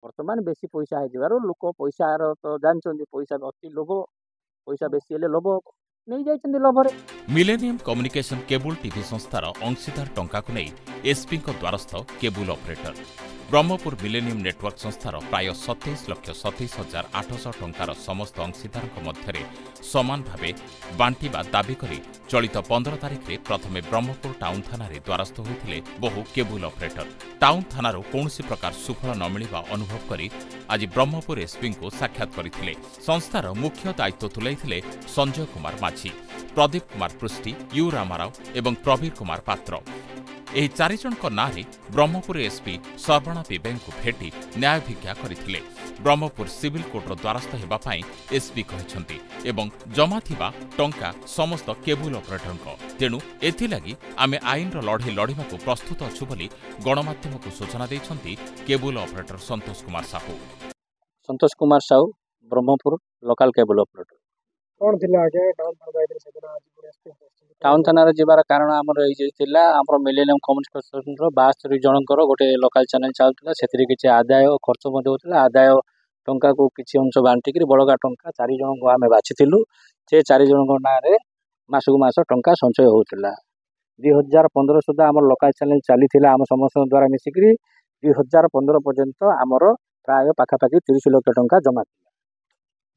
ବର୍ତ୍ତମାନ ବେଶୀ ପଇସା ହେଇଯିବାରୁ ଲୋକ ପଇସାର ତ ଜାଣିଛନ୍ତି, ପଇସା ଅତି ଲୋଭ, ପଇସା ବେଶୀ ହେଲେ ଲୋଭ ନେଇଯାଇଛନ୍ତି ଲୋଭରେ। ମିଲେନିୟମ କମ୍ୟୁନିକେସନ କେବୁଲ ଟିଭି ସଂସ୍ଥାର ଅଂଶୀଦାର ଟଙ୍କାକୁ ନେଇ ଏସ୍ପିଙ୍କ ଦ୍ୱାରସ୍ଥ cable operator. Brahmapur millennium network ସଂସ୍ଥାର ପ୍ରାୟ 27,27,800 ଟଙ୍କାର ସମସ୍ତ ଅଂଶୀଦାରଙ୍କ ମଧ୍ୟରେ ସମାନ ଭାବେ ବାଣ୍ଟିବା ଦାବି କରି ଚଳିତ 15 ତାରିଖରେ ପ୍ରଥମେ ବ୍ରହ୍ମପୁର ଟାଉନ ଥାନାରେ ଦ୍ୱାରସ୍ଥ ହୋଇଥିଲେ ବହୁ କେବୁଲ ଅପରେଟର। ଟାଉନ ଥାନାରୁ କୌଣସି ପ୍ରକାର ସୁଫଳ ନ ମିଳିବା ଅନୁଭବ କରି ଆଜି ବ୍ରହ୍ମପୁର ଏସ୍ପିଙ୍କୁ ସାକ୍ଷାତ କରିଥିଲେ। ସଂସ୍ଥାର ମୁଖ୍ୟ ଦାୟିତ୍ୱ ତୁଲାଇଥିଲେ ସଞ୍ଜୟ କୁମାର ମାଝୀ, ପ୍ରଦୀପ କୁମାର ପୃଷ୍ଟି, ୟୁ ରାମାରାଓ ଏବଂ ପ୍ରବୀର କୁମାର ପାତ୍ର। ଏହି ଚାରିଜଣଙ୍କ ନାଁରେ ବ୍ରହ୍ମପୁର ଏସ୍ପି ସର୍ବଣା ପିବେଙ୍କୁ ଭେଟି ନ୍ୟାୟ ଭିକ୍ଷା କରିଥିଲେ। ବ୍ରହ୍ମପୁର ସିଭିଲ କୋର୍ଟର ଦ୍ୱାରସ୍ଥ ହେବା ପାଇଁ ଏସ୍ପି କହିଛନ୍ତି ଏବଂ ଜମା ଥିବା ଟଙ୍କା ସମସ୍ତ କେବୁଲ ଅପରେଟରଙ୍କ। ତେଣୁ ଏଥିଲାଗି ଆମେ ଆଇନର ଲଢ଼େଇ ଲଢ଼ିବାକୁ ପ୍ରସ୍ତୁତ ଅଛୁ ବୋଲି ଗଣମାଧ୍ୟମକୁ ସୂଚନା ଦେଇଛନ୍ତି cable operator Santosh Kumar Sahu. Santosh Kumar Sahu, Brahmapur local cable operator. କଣ ଥିଲା ଆଜ୍ଞା ଟାଉନ ଥାନାରେ ଯିବାର କାରଣ ଆମର ଏଇ ଥିଲା, ଆମର ମିଲେନିୟମ କମ୍ୟୁନିକେସନର 72 ଜଣଙ୍କର ଗୋଟେ ଲୋକାଲ ଚ୍ୟାନେଲ ଚାଲୁଥିଲା। ସେଥିରେ କିଛି ଆଦାୟ ଖର୍ଚ୍ଚ ମଧ୍ୟ ହେଉଥିଲା। ଆଦାୟ ଟଙ୍କାକୁ କିଛି ଅଂଶ ବାଣ୍ଟିକିରି ବଳକା ଟଙ୍କା 4 ଜଣଙ୍କୁ ଆମେ ବାଛିଥିଲୁ। ସେ 4 ଜଣଙ୍କ ନାଁରେ ମାସକୁ ମାସ ଟଙ୍କା ସଞ୍ଚୟ ହେଉଥିଲା। 2015 ସୁଦ୍ଧା ଆମର ଲୋକାଲ ଚ୍ୟାନେଲ ଚାଲିଥିଲା ଆମ ସମସ୍ତଙ୍କ ଦ୍ୱାରା ମିଶିକିରି। 2015 ପର୍ଯ୍ୟନ୍ତ ଆମର ପ୍ରାୟ ପାଖାପାଖି 30 ଲକ୍ଷ ଟଙ୍କା ଜମା ଥିଲା।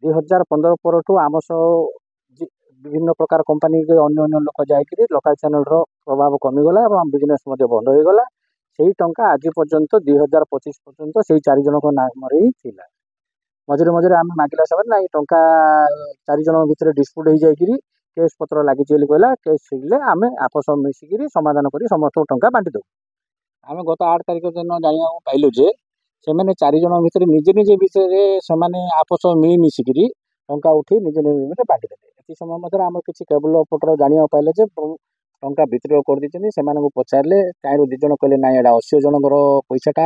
2015 ପରଠୁ ଆମ ସହ ବିଭିନ୍ନ ପ୍ରକାର କମ୍ପାନୀ ଅନ୍ୟ ଲୋକ ଯାଇକିରି ଲୋକାଲ ଚ୍ୟାନେଲର ପ୍ରଭାବ କମିଗଲା ଏବଂ ବିଜନେସ୍ ମଧ୍ୟ ବନ୍ଦ ହୋଇଗଲା। ସେଇ ଟଙ୍କା ଆଜି ପର୍ଯ୍ୟନ୍ତ 2025 ପର୍ଯ୍ୟନ୍ତ ସେଇ 4 ଜଣଙ୍କ ନାମରେ ହିଁ ଥିଲା। ମଝିରେ ମଝିରେ ଆମେ ମାଗିଲା ସମୟରେ ନା, ଏଇ ଟଙ୍କା 4 ଜଣଙ୍କ ଭିତରେ ଡିସ୍ପ୍ୟୁଟ୍ ହେଇଯାଇକିରି କେସ୍ ପତ୍ର ଲାଗିଛି ବୋଲି କହିଲା। କେସ୍ ଛିଡ଼ିଲେ ଆମେ ଆପସ ମିଶିକିରି ସମାଧାନ କରି ସମସ୍ତଙ୍କୁ ଟଙ୍କା ବାଣ୍ଟି ଦେବୁ। ଆମେ ଗତ 8 ତାରିଖ ଦିନ ଜାଣିବାକୁ ପାଇଲୁ ଯେ ସେମାନେ 4 ଜଣ ଭିତରେ ନିଜ ଭିତରେ ସେମାନେ ଆପସ ମିଳିମିଶିକିରି ଟଙ୍କା ଉଠେଇ ନିଜ ଭିତରେ ବାଣ୍ଟି ଦେଲେ। ଏତି ସମୟ ମଧ୍ୟରେ ଆମର କିଛି କେବୁଲ ଅପରେଟର ଜାଣିବାକୁ ପାଇଲେ ଯେ ଟଙ୍କା ବିତ୍ରୟ କରିଦେଇଛନ୍ତି। ସେମାନଙ୍କୁ ପଚାରିଲେ, କାହିଁରୁ 2 ଜଣ କହିଲେ ନାଇଁ ଏଇଟା 80 ଜଣଙ୍କର ପଇସାଟା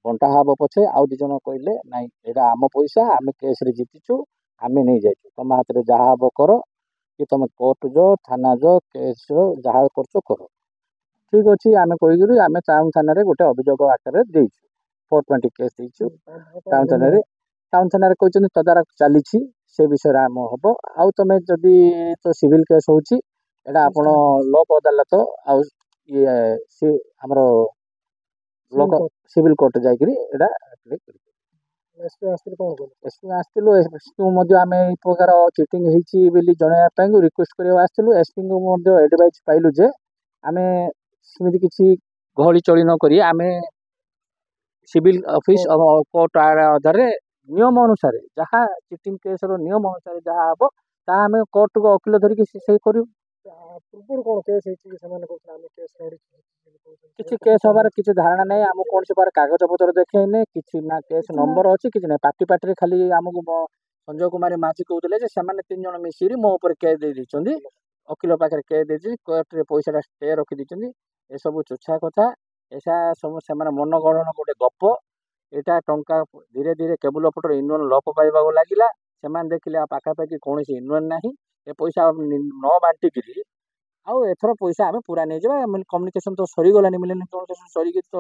ବଣ୍ଟା ହେବ ପଛେ, ଆଉ 2 ଜଣ କହିଲେ ନାଇଁ ଏଇଟା ଆମ ପଇସା, ଆମେ କେସ୍ରେ ଜିତିଛୁ, ଆମେ ନେଇଯାଇଛୁ, ତମ ହାତରେ ଯାହା ହେବ କର, କି ତମେ କୋର୍ଟ ଯାଅ, ଥାନା ଯାଅ, କେସ୍ ଯାହା କରୁଛ କର। ଠିକ୍ ଅଛି ଆମେ କହିକିରି ଆମେ ଟାଉନ ଥାନାରେ ଗୋଟେ ଅଭିଯୋଗ ଆକାରରେ ଦେଇଛୁ। 420 କେସ୍ ଦେଇଛୁ ଟାଉନ ଥାନାରେ। ଟାଉନ ଥାନାରେ କହିଛନ୍ତି ତଦାରଖ ଚାଲିଛି, ସେ ବିଷୟରେ ଆମ ହେବ। ଆଉ ତମେ ଯଦି ତ ସିଭିଲ କେସ୍ ହେଉଛି, ଏଇଟା ଆପଣ ଲୋକ ଅଦାଲତ ଆଉ ଇଏ ଆମର ସିଭିଲ କୋର୍ଟ ଯାଇକିରି ଏଇଟା ଆସିଥିଲୁ। ଏସ୍ପିଙ୍କୁ ମଧ୍ୟ ଆମେ ଏଇ ପ୍ରକାର ଚିଟିଂ ହେଇଛି ବୋଲି ଜଣାଇବା ପାଇଁ ରିକ୍ୱେଷ୍ଟ କରିବାକୁ ଆସିଥିଲୁ। ଏସ୍ପିଙ୍କୁ ମଧ୍ୟ ଆଡ଼ଭାଇସ୍ ପାଇଲୁ ଯେ ଆମେ ସେମିତି କିଛି ଗହଳି ଚଳି ନ କରି ଆମେ ସିଭିଲ ଅଫିସ କୋର୍ଟ ଆଧାରରେ ନିୟମ ଅନୁସାରେ ଯାହା ଚିଟିଂ କେସ୍ର ନିୟମ ଅନୁସାରେ ଯାହା ହେବ ତାହା ଆମେ କୋର୍ଟକୁ ଓକିଲ ଧରିକି ସେ କରିବୁ। ପୂର୍ବରୁ କଣ କେସ୍ ହେଇଛି କି ସେମାନେ କହୁଥିଲେ ଆମେ କେସ୍ ଲଢିଛୁ? କିଛି କେସ୍ ହବାର କିଛି ଧାରଣା ନାହିଁ। ଆମକୁ କୌଣସି ପ୍ରକାର କାଗଜ ପତ୍ର ଦେଖେଇନି, କିଛି ନା କେସ୍ ନମ୍ବର ଅଛି କିଛି ନାହିଁ। ପାଟିରେ ଖାଲି ଆମକୁ ସଞ୍ଜୟ କୁମାର ମାଝୀ କହୁଥିଲେ ଯେ ସେମାନେ 3 ଜଣ ମିଶିକି ମୋ ଉପରେ କେସ୍ ଦେଇ ଦେଇଛନ୍ତି, ଓକିଲ ପାଖରେ କେସ୍ ଦେଇଛି, କୋର୍ଟରେ ପଇସାଟା ଷ୍ଟେ ରଖିଦେଇଛନ୍ତି। ଏସବୁ ଚୋଛା କଥା। ଏସା ସବୁ ସେମାନେ ମନଗଢ଼ଣ ଗୋଟେ ଗପ। ଏଇଟା ଟଙ୍କା ଧୀରେ ଧୀରେ କେବୁଲ ଅପରେଟର ୟୁନିୟନ ଲୋପ ପାଇବାକୁ ଲାଗିଲା। ସେମାନେ ଦେଖିଲେ ପାଖାପାଖି କୌଣସି ୟୁନିୟନ ନାହିଁ। ଏ ପଇସା ନ ବାଣ୍ଟିକିରି ଆଉ ଏଥର ପଇସା ଆମେ ପୁରା ନେଇଯିବା। କମ୍ୟୁନିକେସନ ତ ସରିଗଲାନି, ମିଲେନିୟମ କମ୍ୟୁନିକେସନ ସରିକି ତ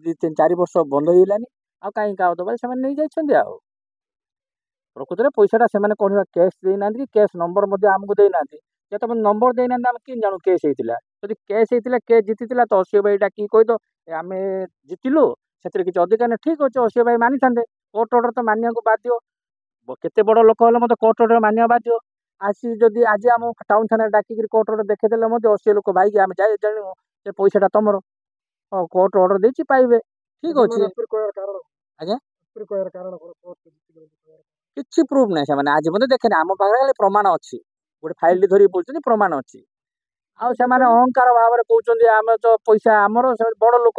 2-4 ବର୍ଷ ବନ୍ଦ ହେଇଗଲାନି। ଆଉ କାହିଁ କାହା ଦେବା, ସେମାନେ ନେଇଯାଇଛନ୍ତି। ଆଉ ପ୍ରକୃତରେ ପଇସାଟା ସେମାନେ କୌଣସି କେସ୍ ଦେଇନାହାନ୍ତି କି କେସ୍ ନମ୍ବର ମଧ୍ୟ ଆମକୁ ଦେଇନାହାନ୍ତି। ଯେତେବେଳେ ନମ୍ବର ଦେଇନାହାନ୍ତି ଆମେ କେମିତି ଜାଣୁ କେସ୍ ହେଇଥିଲା? ଯଦି କେସ୍ ହେଇଥିଲା, କେସ୍ ଜିତିଥିଲା ତ ଅଶୀ ଭାଇ ଡାକି କହିଦ ଆମେ ଜିତିଲୁ, ସେଥିରେ କିଛି ଅଧିକାର ନାହିଁ। ଠିକ୍ ଅଛି, ଅଶୀ ଭାଇ ମାନିଥାନ୍ତେ। କୋର୍ଟ ଅର୍ଡର ତ ମାନିବାକୁ ବାଧ୍ୟ। କେତେ ବଡ଼ ଲୋକ ହେଲେ ମଧ୍ୟ କୋର୍ଟ ଅର୍ଡର ମାନିବା ବାଧ୍ୟ। ଯଦି ଆଜି ଆମ ଟାଉନ ଥାନାରେ ଡାକିକିରି କୋର୍ଟ ଅର୍ଡର ଦେଖେଇଦେଲେ ମଧ୍ୟ 80 ଲୋକ ଭାଇକି ଆମେ ଜାଣିବୁ ସେ ପଇସାଟା ତମର। ହଁ, କୋର୍ଟ ଅର୍ଡର ଦେଇଛି ପାଇବେ। ଠିକ୍ ଅଛି ଆଜ୍ଞା। କିଛି ପ୍ରୁଫ୍ ନାହିଁ। ସେମାନେ ଆଜି ମଧ୍ୟ ଦେଖେନି। ଆମ ପାଖରେ ଖାଲି ପ୍ରମାଣ ଅଛି। ଗୋଟେ ଫାଇଲଟି ଧରିକି ବୁଲୁଛନ୍ତି, ପ୍ରମାଣ ଅଛି। ଆଉ ସେମାନେ ଅହଙ୍କାର ଭାବରେ କହୁଛନ୍ତି ଆମେ ତ ପଇସା ଆମର, ବଡ଼ ଲୋକ,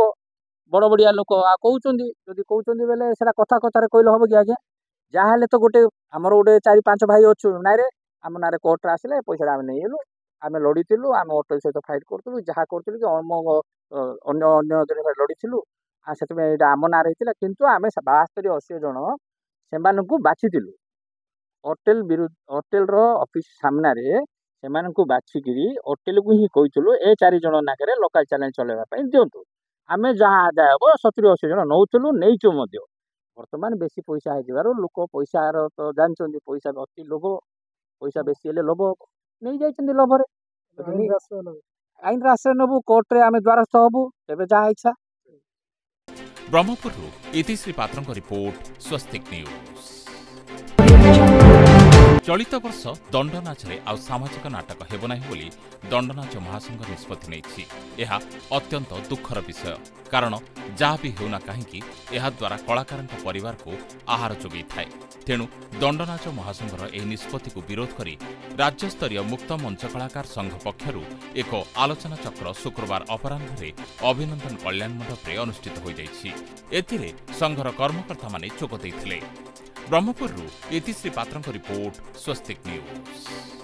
ବଡ଼ ବଡ଼ିଆ ଲୋକ ଆଉ କହୁଛନ୍ତି। ଯଦି କହୁଛନ୍ତି ବେଲେ ସେଟା କଥାରେ କହିଲେ ହବ କି ଆଜ୍ଞା? ଯାହାହେଲେ ତ ଗୋଟେ ଆମର ଗୋଟେ 4-5 ଭାଇ ଅଛୁ ନାଇଁରେ, ଆମ ନାଁରେ କୋର୍ଟରେ ଆସିଲେ ପଇସାଟା ଆମେ ନେଇଗଲୁ, ଆମେ ଲଢ଼ିଥିଲୁ, ଆମେ ହୋଟେଲ ସହିତ ଫାଇଟ୍ କରୁଥିଲୁ, ଯାହା କରୁଥିଲୁ କି ଅନ୍ୟ ଲଢ଼ିଥିଲୁ, ଆଉ ସେଥିପାଇଁ ଏଇଟା ଆମ ନାଁରେ ହେଇଥିଲା। କିନ୍ତୁ ଆମେ 72-80 ଜଣ ସେମାନଙ୍କୁ ବାଛିଥିଲୁ। ହୋଟେଲର ଅଫିସ ସାମ୍ନାରେ ସେମାନଙ୍କୁ ବାଛିକିରି ହୋଟେଲକୁ ହିଁ କହିଥିଲୁ ଏ 4 ଜଣ ନାଁରେ ଲୋକାଲ ଚ୍ୟାନେଲ ଚଲେଇବା ପାଇଁ ଦିଅନ୍ତୁ। ଆମେ ଯାହା ଆଦାୟ ହେବ 70-80 ଜଣ ନେଉଥିଲୁ, ନେଇଛୁ ମଧ୍ୟ। ବର୍ତ୍ତମାନ ବେଶୀ ପଇସା ହେଇଯିବାରୁ ଲୋକ ପଇସାର ତ ଜାଣିଛନ୍ତି ପଇସା ଅତି ଲୋଭ ପଇସା ବେଶୀ ହେଲେ ଲୋଭ ନେଇଯାଇଛନ୍ତି ଲୋଭରେ ଆଇନର ଆଶ୍ରୟ ନେବୁ କୋର୍ଟରେ ଆମେ ଦ୍ୱାରସ୍ଥ ହବୁ ତେବେ ଯାହା ଇଚ୍ଛା। ବ୍ରହ୍ମପୁରରୁ ଇତିଶ୍ରୀ ପାତ୍ରଙ୍କ ରିପୋର୍ଟ ସ୍ୱସ୍ତିକ ନ୍ୟୁଜ୍। ଚଳିତ ବର୍ଷ ଦଣ୍ଡନାଚରେ ଆଉ ସାମାଜିକ ନାଟକ ହେବ ନାହିଁ ବୋଲି ଦଣ୍ଡନାଚ ମହାସଂଘ ନିଷ୍ପତ୍ତି ନେଇଛି। ଏହା ଅତ୍ୟନ୍ତ ଦୁଃଖର ବିଷୟ, କାରଣ ଯାହା ବି ହେଉନା କାହିଁକି ଏହାଦ୍ୱାରା କଳାକାରଙ୍କ ପରିବାରକୁ ଆହାର ଯୋଗାଇଥାଏ। ତେଣୁ ଦଣ୍ଡନାଚ ମହାସଂଘର ଏହି ନିଷ୍ପତ୍ତିକୁ ବିରୋଧ କରି ରାଜ୍ୟସ୍ତରୀୟ ମୁକ୍ତ ମଞ୍ଚ କଳାକାର ସଂଘ ପକ୍ଷରୁ ଏକ ଆଲୋଚନା ଚକ୍ର ଶୁକ୍ରବାର ଅପରାହ୍ନରେ ଅଭିନନ୍ଦନ କଲ୍ୟାଣ ମଣ୍ଡପରେ ଅନୁଷ୍ଠିତ ହୋଇଯାଇଛି। ଏଥିରେ ସଂଘର କର୍ମକର୍ତ୍ତାମାନେ ଯୋଗ ଦେଇଥିଲେ। ବ୍ରହ୍ମପୁରରୁ ଇତିଶ୍ରୀ ପାତ୍ରଙ୍କ ରିପୋର୍ଟ ସ୍ୱସ୍ତିକ ନ୍ୟୁଜ୍।